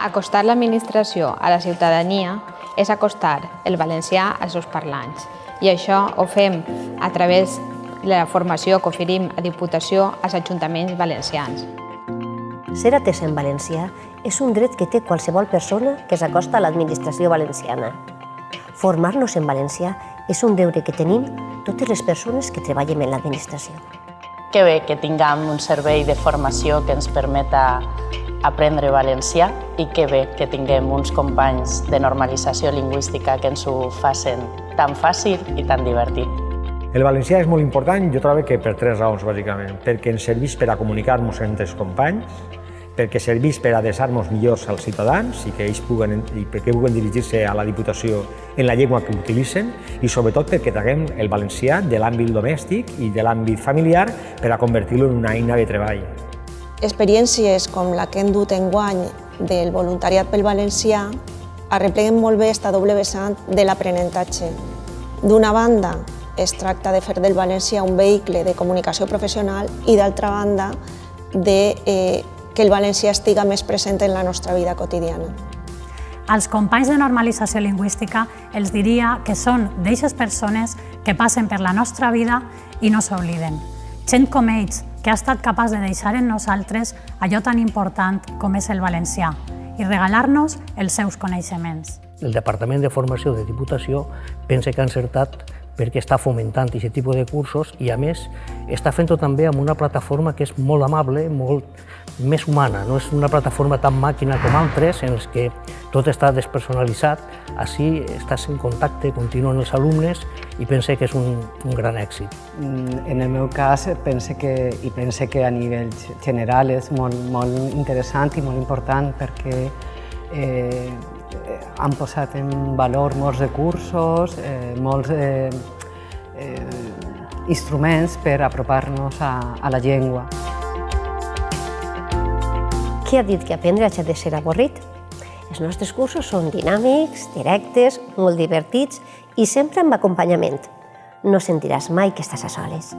Acostar l'administració a la ciutadania és acostar el valencià als seus parlants. I això ho fem a través de la formació que oferim a Diputació als ajuntaments valencians. Ser atès en valencià és un dret que té qualsevol persona que s'acosta a l'administració valenciana. Formar-nos en valencià és un deure que tenim totes les persones que treballem en l'administració. Que bé que tinguem un servei de formació que ens permeta aprendre valencià i que bé que tinguem uns companys de normalització lingüística que ens ho facin tan fàcil i tan divertit. El valencià és molt important, jo trobo que per tres raons, bàsicament. Perquè ens serveix per a comunicar-nos entre els companys, perquè serveix per adreçar-nos millors als ciutadans i que ells puguen dirigir-se a la Diputació en la llengua que utilitzen i sobretot perquè traguem el valencià de l'àmbit domèstic i de l'àmbit familiar per a convertir-lo en una eina de treball. Experiències com la que hem dut enguany del voluntariat pel valencià arrepleguen molt bé aquesta doble vessant de l'aprenentatge. D'una banda, es tracta de fer del valencià un vehicle de comunicació professional i d'altra banda, que el valencià estiga més present en la nostra vida quotidiana. Als companys de normalització lingüística els diria que són d'eixes persones que passen per la nostra vida i no s'obliden. Gent com ells, que ha estat capaç de deixar en nosaltres allò tan important com és el valencià i regalar-nos els seus coneixements. El Departament de Formació de Diputació pensa que ha encertat perquè està fomentant aquest tipus de cursos i, a més, està fent-ho també amb una plataforma que és molt amable, molt més humana. No és una plataforma tan màquina com altres en les que tot està despersonalitzat. Així estàs en contacte continu amb els alumnes i pense que és un gran èxit. En el meu cas, pense que a nivell general és molt interessant i molt important perquè han posat en valor molts recursos, molts instruments per apropar-nos a la llengua. Qui ha dit que aprendre ha de ser avorrit? Els nostres cursos són dinàmics, directes, molt divertits i sempre amb acompanyament. No sentiràs mai que estàs a soles.